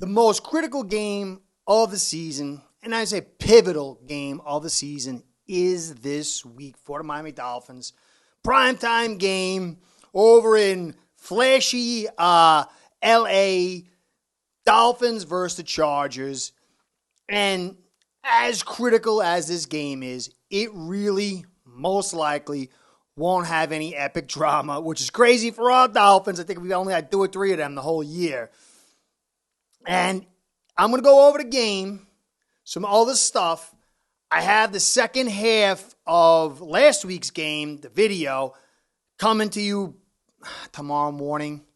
The most critical game of the season, and I say pivotal game of the season, is this week for the Miami Dolphins. Primetime game over in flashy L.A. Dolphins versus the Chargers. And as critical as this game is, it really, most likely, won't have any epic drama, which is crazy for our Dolphins. I think we only had 2 or 3 of them the whole year. And I'm going to go over the game, some other stuff. I have the second half of last week's game, the video, coming to you tomorrow morning.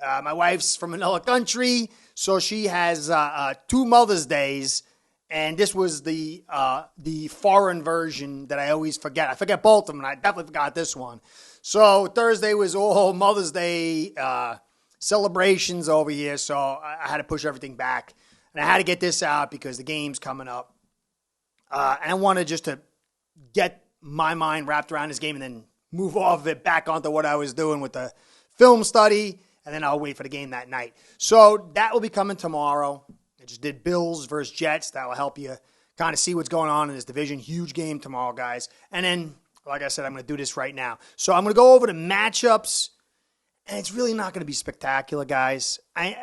My wife's from another country, so she has 2 Mother's Days, and this was the foreign version that I always forget. I forget both of them, and I definitely forgot this one. So Thursday was all Mother's Day celebrations over here, so I had to push everything back. And I had to get this out because the game's coming up. And I wanted just to get my mind wrapped around this game and then move off of it back onto what I was doing with the film study, and then I'll wait for the game that night. So that will be coming tomorrow. I just did Bills versus Jets. That will help you kind of see what's going on in this division. Huge game tomorrow, guys. And then, like I said, I'm going to do this right now. So I'm going to go over the matchups. And it's really not going to be spectacular, guys. I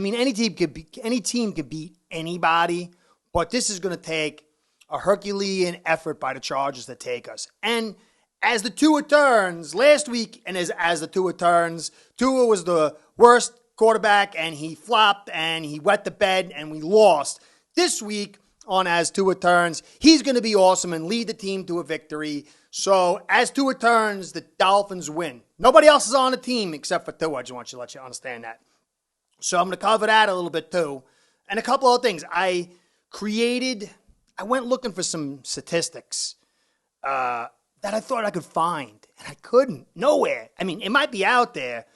mean, any team could beat anybody, but this is going to take a Herculean effort by the Chargers to take us. And as the Tua turns last week, and as the Tua turns, Tua was the worst quarterback, and he flopped, and he wet the bed, and we lost. This week, on As Tua Turns, he's going to be awesome and lead the team to a victory. So, as Tua turns, the Dolphins win. Nobody else is on the team except for Tua. I just want you to let you understand that. So, I'm going to cover that a little bit too. And a couple other things. I went looking for some statistics that I thought I could find, and I couldn't. Nowhere. I mean, it might be out there.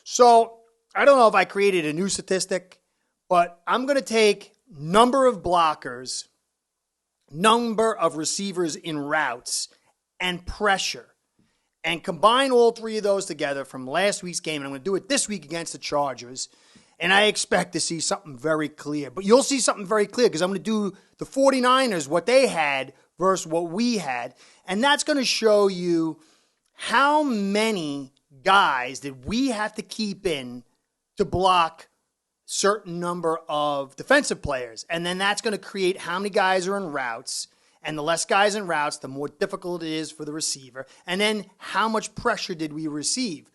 So, I don't know if I created a new statistic, but I'm going to take number of blockers, number of receivers in routes, and pressure, and combine all 3 of those together from last week's game. And I'm going to do it this week against the Chargers. And I expect to see something very clear. But you'll see something very clear because I'm going to do the 49ers, what they had versus what we had. And that's going to show you how many guys did we have to keep in to block certain number of defensive players. And then that's going to create how many guys are in routes. And the less guys in routes, the more difficult it is for the receiver. And then how much pressure did we receive?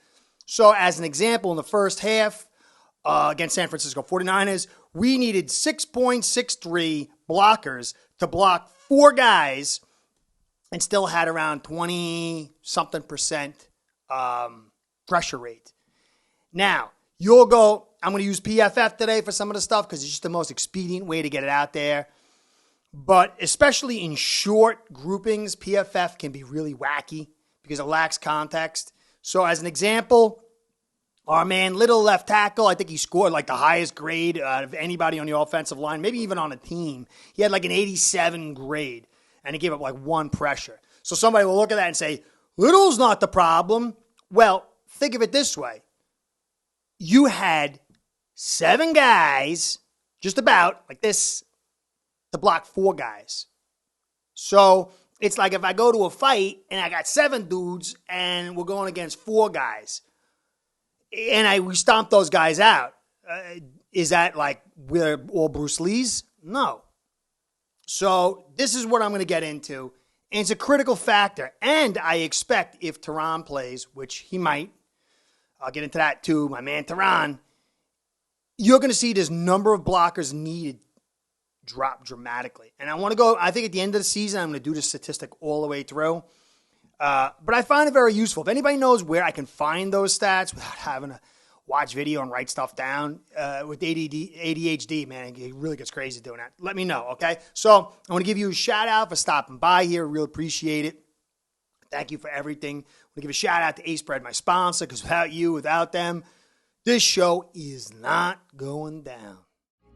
So as an example, in the first half against San Francisco 49ers, we needed 6.63 blockers to block 4 guys and still had around 20-something% pressure rate. Now, you'll go, I'm going to use PFF today for some of the stuff because it's just the most expedient way to get it out there. But especially in short groupings, PFF can be really wacky because it lacks context. So as an example, our man Little left tackle, I think he scored like the highest grade out of anybody on the offensive line, maybe even on a team. He had like an 87 grade, and he gave up like 1 pressure. So somebody will look at that and say, Little's not the problem. Well, think of it this way. You had 7 guys, just about like this, to block 4 guys. So it's like if I go to a fight and I got 7 dudes and we're going against 4 guys and we stomp those guys out. Is that like we're all Bruce Lee's? No. So this is what I'm going to get into. And it's a critical factor. And I expect if Terron plays, which he might, I'll get into that too, my man Terron, you're going to see this number of blockers needed drop dramatically. And I want to go, I think at the end of the season, I'm going to do the statistic all the way through. But I find it very useful. If anybody knows where I can find those stats without having to watch video and write stuff down with ADHD, man, it really gets crazy doing that. Let me know, okay? So I want to give you a shout out for stopping by here. Really appreciate it. Thank you for everything. I want to give a shout out to Ace Bread, my sponsor, because without them, this show is not going down.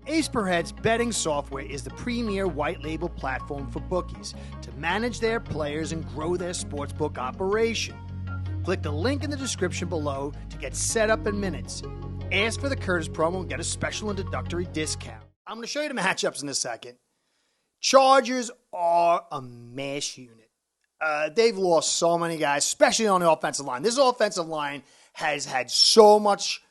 Ace Perhead's betting software is the premier white label platform for bookies to manage their players and grow their sportsbook operation. Click the link in the description below to get set up in minutes. Ask for the Curtis promo and get a special introductory discount. I'm going to show you the matchups in a second. Chargers are a mash unit. They've lost so many guys, especially on the offensive line. This offensive line has had so much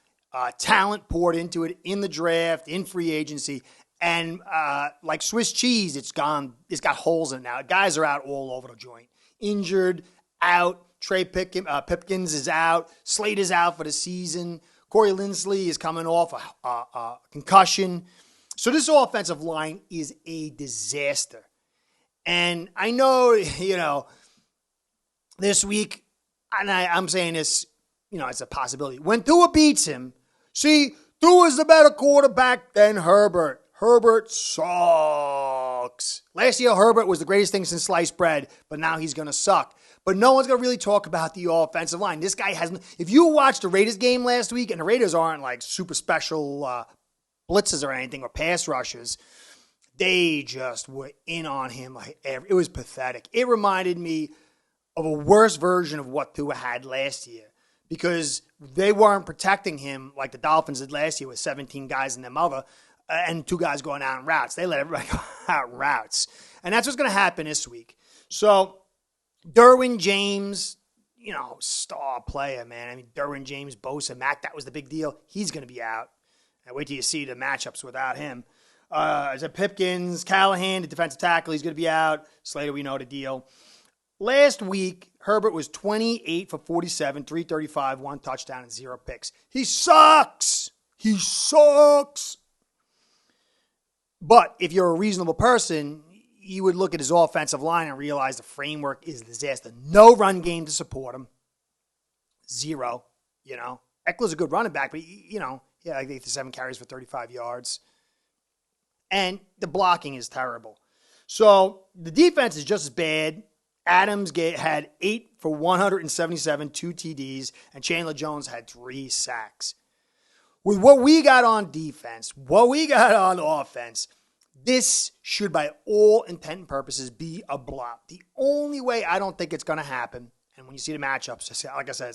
talent poured into it in the draft, in free agency, and like Swiss cheese, it's got holes in it now. Guys are out all over the joint. Injured, out. Trey Pipkins is out. Slade is out for the season. Corey Linsley is coming off a concussion. So this offensive line is a disaster. And I know, this week, and I'm saying this, it's a possibility. When Tua beats him, see, Tua's the better quarterback than Herbert. Herbert sucks. Last year, Herbert was the greatest thing since sliced bread, but now he's going to suck. But no one's going to really talk about the offensive line. This guy hasn't. If you watched the Raiders game last week, and the Raiders aren't like super special blitzes or anything or pass rushes, they just were in on him. It was pathetic. It reminded me of a worse version of what Tua had last year because they weren't protecting him like the Dolphins did last year with 17 guys in their mother and 2 guys going out in routes. They let everybody go out in routes. And that's what's going to happen this week. So Derwin James, star player, man. I mean, Derwin James, Bosa, Mack, that was the big deal. He's going to be out. And wait till you see the matchups without him. Is it Pipkins, Callahan, the defensive tackle, he's going to be out. Slater, we know the deal. Last week, Herbert was 28 for 47, 335, 1 touchdown, and 0 picks. He sucks. He sucks. But if you're a reasonable person, you would look at his offensive line and realize the framework is a disaster. No run game to support him. 0, Eckler's a good running back, but, I think 7 carries for 35 yards. And the blocking is terrible. So the defense is just as bad. Adams had 8 for 177, 2 TDs, and Chandler Jones had 3 sacks. With what we got on defense, what we got on offense, this should, by all intent and purposes, be a blot. The only way I don't think it's going to happen, and when you see the matchups, like I said,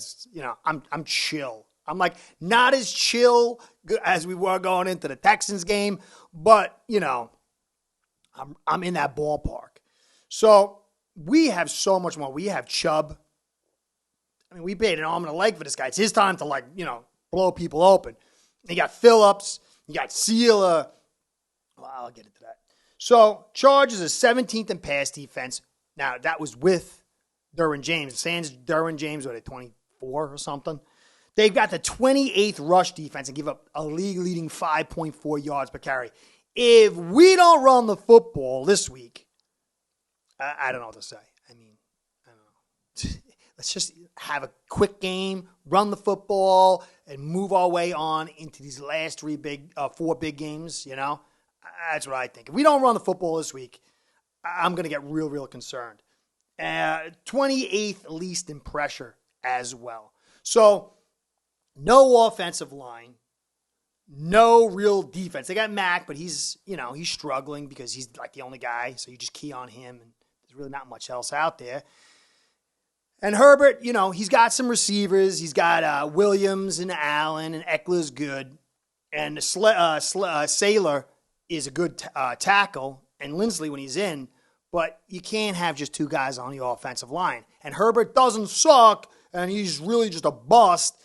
I'm chill. I'm like not as chill as we were going into the Texans game, but I'm in that ballpark. So we have so much more. We have Chubb. I mean, we paid an arm and a leg for this guy. It's his time to blow people open. You got Phillips. You got Sealer. Well, I'll get into that. So Chargers are 17th in pass defense. Now that was with Derwin James. Sans Derwin James, what, at 24 or something? They've got the 28th rush defense and give up a league-leading 5.4 yards per carry. If we don't run the football this week, I don't know what to say. I mean, I don't know. Let's just have a quick game, run the football, and move our way on into these last 4 big games, That's what I think. If we don't run the football this week, I'm going to get real, real concerned. 28th least in pressure as well. So no offensive line, no real defense. They got Mack, but he's struggling because he's like the only guy, so you just key on him, and there's really not much else out there. And Herbert, he's got some receivers. He's got Williams and Allen, and Eckler's good. And Saylor is a good tackle, and Linsley when he's in, but you can't have just 2 guys on the offensive line. And Herbert doesn't suck, and he's really just a bust.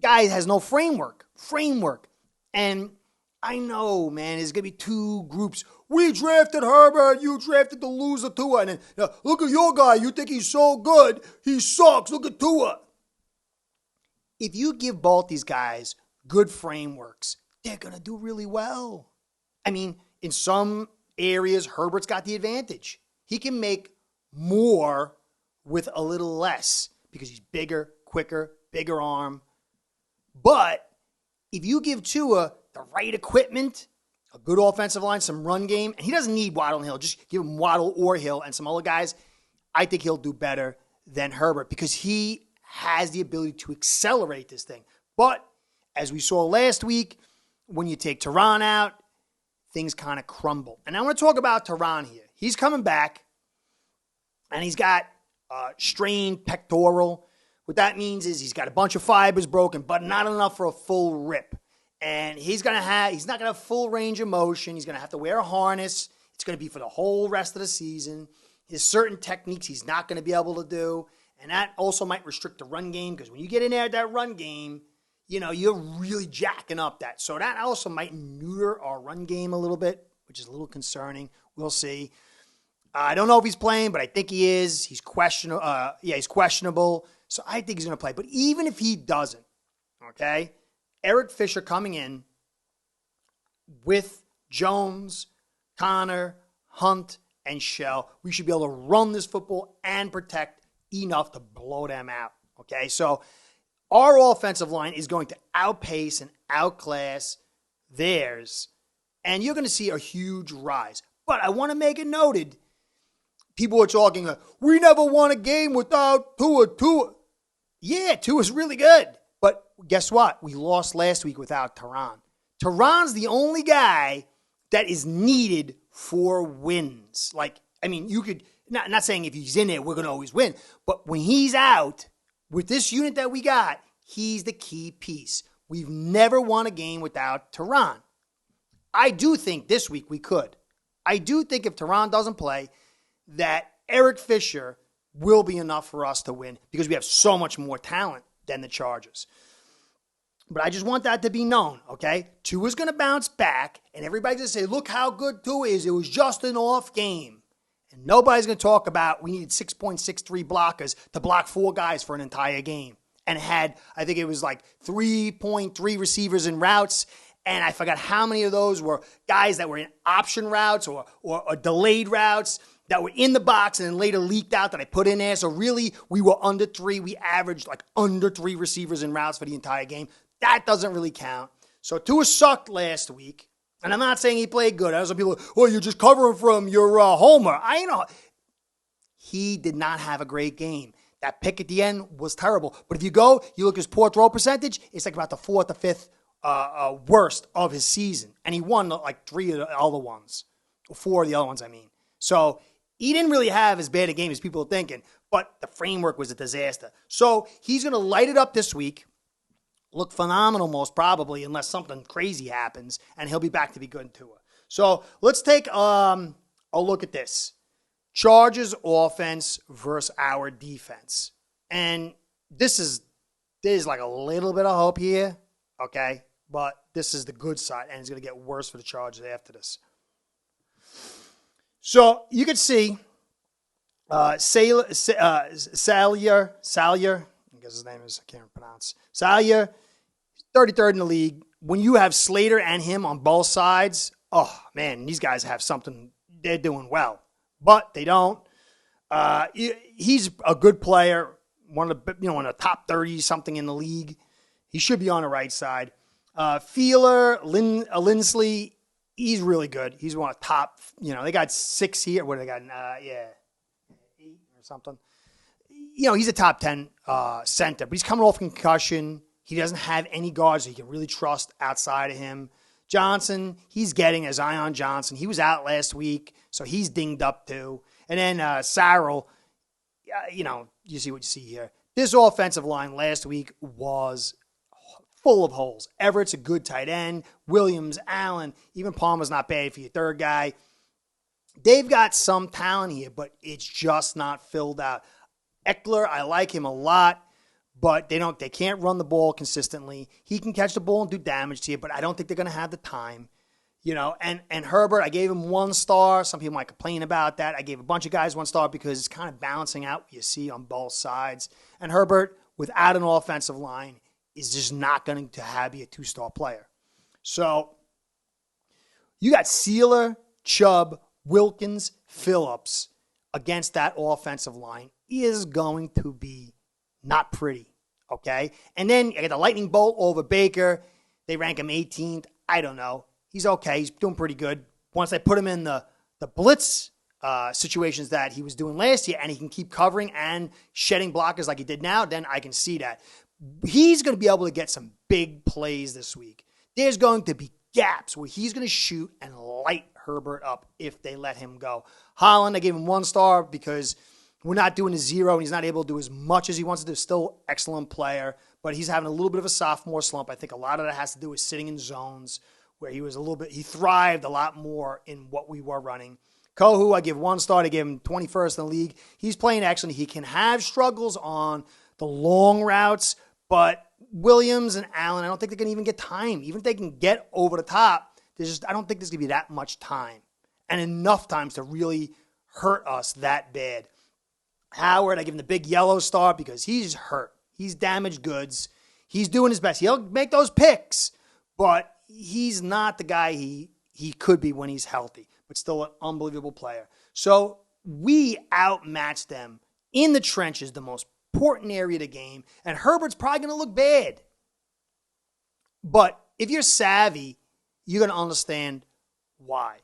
Guy has no framework. And I know, man, there's going to be 2 groups. We drafted Herbert. You drafted the loser Tua. And then, look at your guy. You think he's so good. He sucks. Look at Tua. If you give both these guys good frameworks, they're going to do really well. I mean, in some areas, Herbert's got the advantage. He can make more with a little less because he's bigger, quicker, bigger arm. But if you give Tua the right equipment, a good offensive line, some run game, and he doesn't need Waddle and Hill. Just give him Waddle or Hill and some other guys. I think he'll do better than Herbert because he has the ability to accelerate this thing. But as we saw last week, when you take Terron out, things kind of crumble. And I want to talk about Terron here. He's coming back, and he's got strained pectoral, What that means is he's got a bunch of fibers broken, but not enough for a full rip. And he's not going to have full range of motion. He's going to have to wear a harness. It's going to be for the whole rest of the season. There's certain techniques he's not going to be able to do. And that also might restrict the run game, because when you get in there at that run game, you're really jacking up that. So that also might neuter our run game a little bit, which is a little concerning. We'll see. I don't know if he's playing, but I think he is. He's questionable. He's questionable. So I think he's going to play. But even if he doesn't, okay, Eric Fisher coming in with Jones, Connor, Hunt, and Shell, we should be able to run this football and protect enough to blow them out, okay? So our offensive line is going to outpace and outclass theirs, and you're going to see a huge rise. But I want to make it noted, people are talking, we never won a game without Tua. Yeah, Tua's really good. But guess what? We lost last week without Terron. Terron's the only guy that is needed for wins. You could, not saying if he's in there, we're going to always win. But when he's out, with this unit that we got, he's the key piece. We've never won a game without Terron. I do think this week we could. I do think if Terron doesn't play, that Eric Fisher will be enough for us to win, because we have so much more talent than the Chargers. But I just want that to be known, okay? Tua's going to bounce back, and everybody's going to say, look how good Tua is. It was just an off game. And nobody's going to talk about we needed 6.63 blockers to block 4 guys for an entire game. And had, I think it was 3.3 receivers in routes, and I forgot how many of those were guys that were in option routes or delayed routes that were in the box and then later leaked out that I put in there. So really, we were under 3. We averaged under 3 receivers in routes for the entire game. That doesn't really count. So Tua sucked last week. And I'm not saying he played good. I know some people, you're just covering from your homer. He did not have a great game. That pick at the end was terrible. But if you look at his poor throw percentage, it's about the 4th or 5th worst of his season. And he won 3 of the other ones. 4 of the other ones, I mean. So he didn't really have as bad a game as people are thinking, but the framework was a disaster. So he's going to light it up this week, look phenomenal most probably, unless something crazy happens, and he'll be back to be good to it. So let's take a look at this. Chargers offense versus our defense. And there's a little bit of hope here, okay? But this is the good side, and it's going to get worse for the Chargers after this. So you can see Salyer, I guess his name is, I can't pronounce. Salyer, 33rd in the league. When you have Slater and him on both sides, oh man, these guys have something, they're doing well. But they don't. He's a good player, one of the top 30 something in the league. He should be on the right side. Feeler, Lindsley, he's really good. He's one of the top, they got 6 here. What do they got? 8 or something. He's a top 10 center, but he's coming off concussion. He doesn't have any guards that he can really trust outside of him. Johnson, he's getting a Zion Johnson. He was out last week, so he's dinged up too. And then Sarrell, you see what you see here. This offensive line last week was full of holes. Everett's a good tight end. Williams, Allen, even Palmer's not bad for your third guy. They've got some talent here, but it's just not filled out. Eckler, I like him a lot, but they can't run the ball consistently. He can catch the ball and do damage to you, but I don't think they're going to have the time. And Herbert, I gave him 1 star. Some people might complain about that. I gave a bunch of guys 1 star because it's kind of balancing out what you see on both sides. And Herbert, without an offensive line, is just not going to be a 2-star player. So you got Sealer, Chubb, Wilkins, Phillips against that offensive line is going to be not pretty, okay? And then I got the lightning bolt over Baker. They rank him 18th. I don't know. He's okay. He's doing pretty good. Once I put him in the blitz situations that he was doing last year, and he can keep covering and shedding blockers like he did now, then I can see that. He's going to be able to get some big plays this week. There's going to be gaps where he's going to shoot and light Herbert up if they let him go. Holland, I gave him 1 star because we're not doing a zero, and he's not able to do as much as he wants to do. Still excellent player, but he's having a little bit of a sophomore slump. I think a lot of that has to do with sitting in zones where he thrived a lot more in what we were running. Kohu, I give 1 star. I give him 21st in the league. He's playing excellent. He can have struggles on the long routes, but Williams and Allen, I don't think they can even get time. Even if they can get over the top, I don't think there's going to be that much time and enough times to really hurt us that bad. Howard, I give him the big yellow star because he's hurt. He's damaged goods. He's doing his best. He'll make those picks, but he's not the guy he could be when he's healthy, but still an unbelievable player. So we outmatched them in the trenches, the most important area of the game, and Herbert's probably going to look bad. But if you're savvy, you're going to understand why.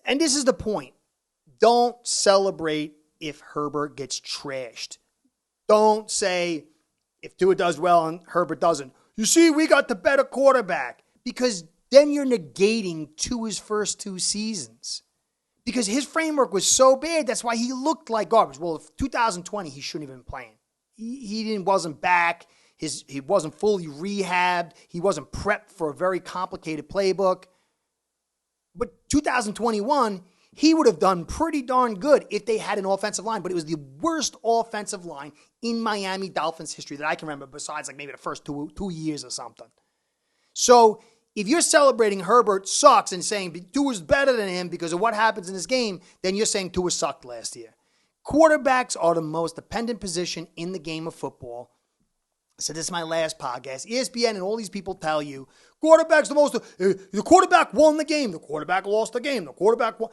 And this is the point. Don't celebrate if Herbert gets trashed. Don't say if Tua does well and Herbert doesn't. You see, we got the better quarterback. Because then you're negating Tua's first 2 seasons. Because his framework was so bad, that's why he looked like garbage. Well, if 2020, he shouldn't have been playing. He wasn't back. He wasn't fully rehabbed. He wasn't prepped for a very complicated playbook. But 2021, he would have done pretty darn good if they had an offensive line. But it was the worst offensive line in Miami Dolphins history that I can remember, besides like maybe the first two years or something. So if you're celebrating Herbert sucks and saying Tua's better than him because of what happens in this game, then you're saying Tua sucked last year. Quarterbacks are the most dependent position in the game of football. So this is my last podcast. ESPN and all these people tell you, the quarterback won the game. The quarterback lost the game. The quarterback won.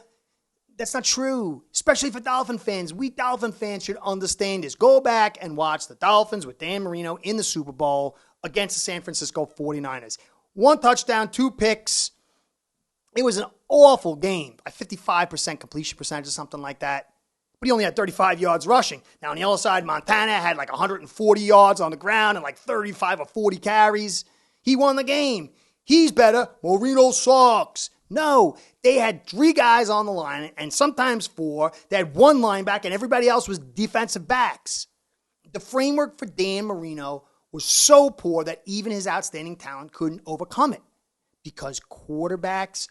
That's not true, especially for Dolphin fans. We Dolphin fans should understand this. Go back and watch the Dolphins with Dan Marino in the Super Bowl against the San Francisco 49ers. 1 touchdown, 2 picks. It was an awful game. A 55% completion percentage or something like that. But he only had 35 yards rushing. Now, on the other side, Montana had like 140 yards on the ground and like 35 or 40 carries. He won the game. He's better. Marino sucks. No, they had 3 guys on the line and sometimes 4. They had 1 linebacker and everybody else was defensive backs. The framework for Dan Marino was so poor that even his outstanding talent couldn't overcome it because quarterbacks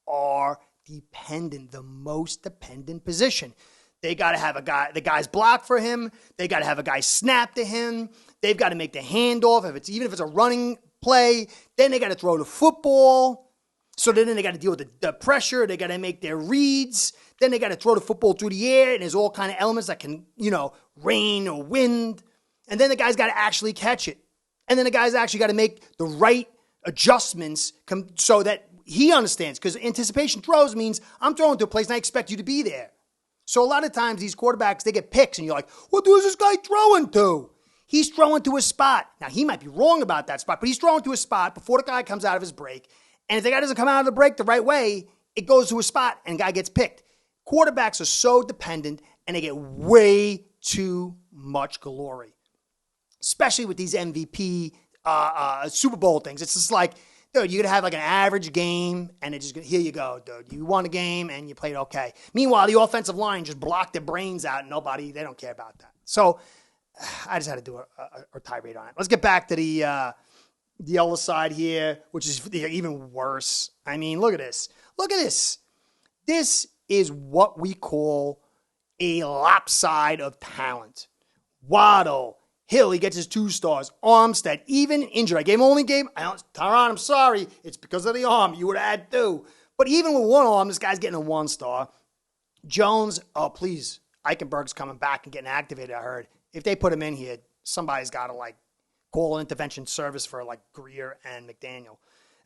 are dependent, the most dependent position. They got to have the guy's block for him. They got to have a guy snap to him. They've got to make the handoff. Even if it's a running play, then they got to throw the football. So then they got to deal with the pressure. They got to make their reads. Then they got to throw the football through the air, and there's all kind of elements that can, rain or wind. And then the guy's got to actually catch it. And then the guy's actually got to make the right adjustments so that he understands. Because anticipation throws means I'm throwing to a place and I expect you to be there. So a lot of times these quarterbacks, they get picks and you're like, what is this guy throwing to? He's throwing to a spot. Now, he might be wrong about that spot, but he's throwing to a spot before the guy comes out of his break. And if the guy doesn't come out of the break the right way, it goes to a spot and the guy gets picked. Quarterbacks are so dependent and they get way too much glory, especially with these MVP Super Bowl things. It's just like, dude, you're going to have like an average game, and it's just here you go, dude. You won a game, and you played okay. Meanwhile, the offensive line just blocked their brains out, and they don't care about that. So I just had to do a tirade on it. Let's get back to the other side here, which is even worse. I mean, look at this. Look at this. This is what we call a lopside of talent. Waddle, Hill, he gets his 2 stars. Armstead, even injured. I gave him only game. Terron, I'm sorry. It's because of the arm. You would have had 2. But even with 1 arm, this guy's getting a 1 star. Jones, oh, please. Eichenberg's coming back and getting activated, I heard. If they put him in here, somebody's got to, call an intervention service for, Greer and McDaniel.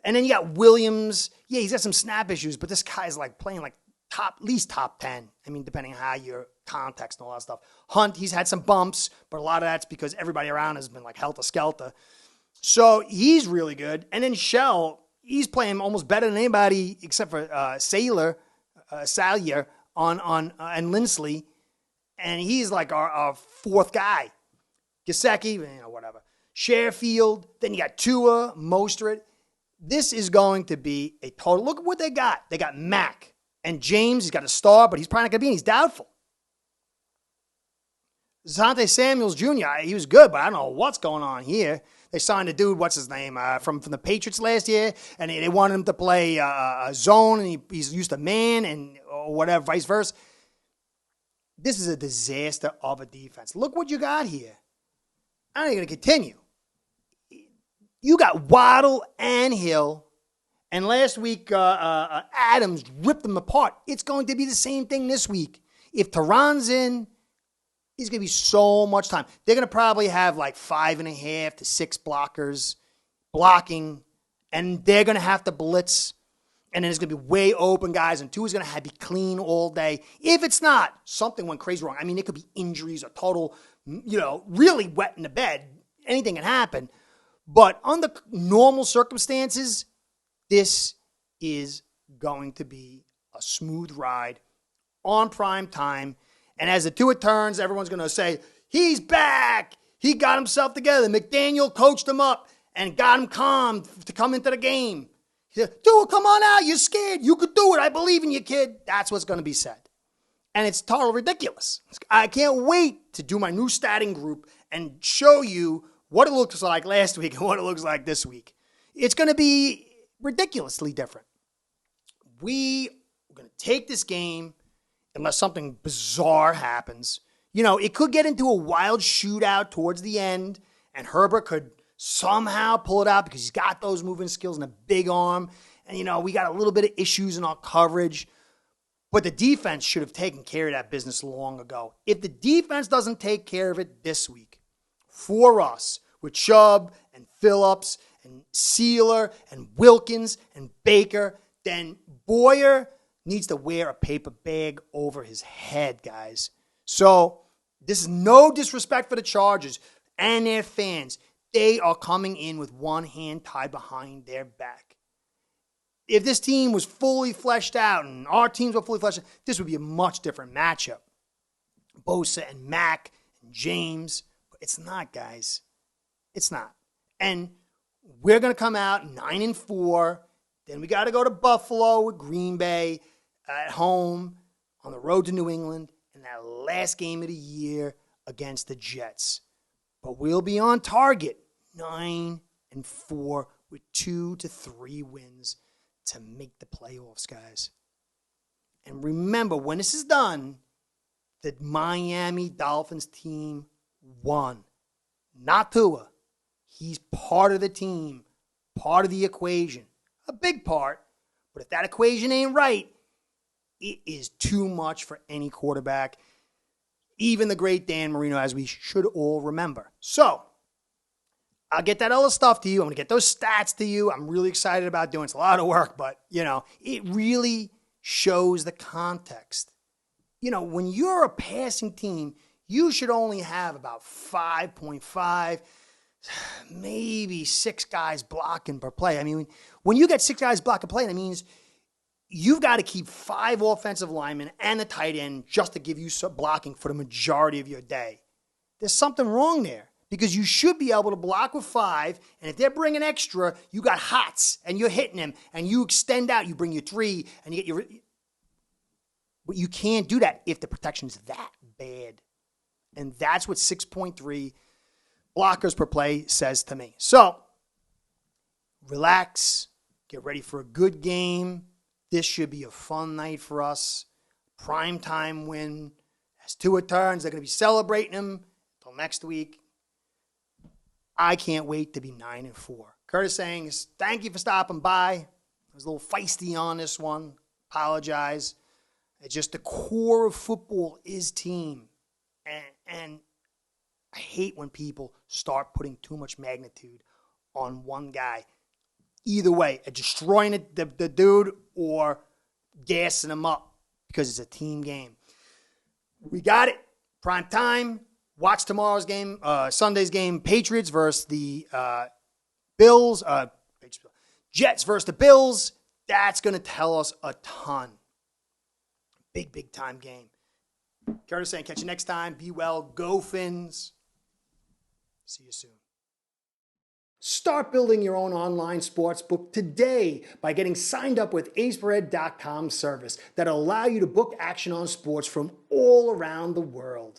And then you got Williams. Yeah, he's got some snap issues, but this guy's, playing, at least top 10. I mean, depending on how your context and all that stuff. Hunt, he's had some bumps, but a lot of that's because everybody around has been helter-skelter. So he's really good. And then Shell, he's playing almost better than anybody except for Salyer and Lindsley. And he's our 4th guy. Gesicki, whatever. Sherfield, then you got Tua, Mostert. This is going to be a total. Look at what they got. They got Mack. And James, he's got a star, but he's probably not going to be in. He's doubtful. Asante Samuels Jr., he was good, but I don't know what's going on here. They signed a dude, what's his name, from the Patriots last year, and they wanted him to play a zone, and he's used to man and or whatever, vice versa. This is a disaster of a defense. Look what you got here. I ain't going to continue. You got Waddle and Hill, and last week Adams ripped them apart. It's going to be the same thing this week. If Terron's in, it's going to be so much time. They're going to probably have like 5.5 to 6 blockers blocking, and they're going to have to blitz, and then it's going to be way open guys, and Tua's going to be clean all day. If it's not, something went crazy wrong. I mean, it could be injuries or total, really wet in the bed. Anything can happen. But under normal circumstances, this is going to be a smooth ride on prime time. And as the Tua turns, everyone's going to say, he's back. He got himself together. McDaniel coached him up and got him calm to come into the game. He said, Tua, come on out. You're scared. You could do it. I believe in you, kid. That's what's going to be said. And it's totally ridiculous. I can't wait to do my new statting group and show you what it looks like last week and what it looks like this week. It's going to be ridiculously different. We are going to take this game unless something bizarre happens. It could get into a wild shootout towards the end, and Herbert could somehow pull it out because he's got those moving skills and a big arm. And, we got a little bit of issues in our coverage. But the defense should have taken care of that business long ago. If the defense doesn't take care of it this week, for us, with Chubb and Phillips and Sealer and Wilkins and Baker, then Boyer needs to wear a paper bag over his head, guys. So this is no disrespect for the Chargers and their fans. They are coming in with one hand tied behind their back. If this team was fully fleshed out and our teams were fully fleshed out, this would be a much different matchup. Bosa and Mack and James. But it's not, guys. It's not. And we're going to come out 9-4. Then we got to go to Buffalo with Green Bay at home on the road to New England in that last game of the year against the Jets. But we'll be on target 9-4 with 2 to 3 wins to make the playoffs, guys. And remember, when this is done, the Miami Dolphins team won. Not Tua. He's part of the team, part of the equation. A big part. But if that equation ain't right, it is too much for any quarterback. Even the great Dan Marino, as we should all remember. So, I'll get that other stuff to you. I'm going to get those stats to you. I'm really excited about doing it. It's a lot of work, but, it really shows the context. When you're a passing team, you should only have about 5.5, maybe 6 guys blocking per play. I mean, when you get 6 guys blocking play, that means you've got to keep 5 offensive linemen and a tight end just to give you some blocking for the majority of your day. There's something wrong there because you should be able to block with 5, and if they're bringing extra, you got hots, and you're hitting them, and you extend out, you bring your 3, and you get your... But you can't do that if the protection is that bad. And that's what 6.3 blockers per play says to me. So, relax. Get ready for a good game. This should be a fun night for us. Primetime win. As Tua turns, they're going to be celebrating him until next week. I can't wait to be 9-4. Curtis saying, thank you for stopping by. I was a little feisty on this one. Apologize. It's just the core of football is team. And I hate when people start putting too much magnitude on one guy. Either way, destroying the dude or gassing him up because it's a team game. We got it. Prime time. Watch tomorrow's game, Sunday's game, Patriots versus the Bills. Jets versus the Bills. That's going to tell us a ton. Big time game. Curtis saying, catch you next time. Be well. Go Phins. See you soon. Start building your own online sports book today by getting signed up with aceperhead.com service that'll allow you to book action on sports from all around the world.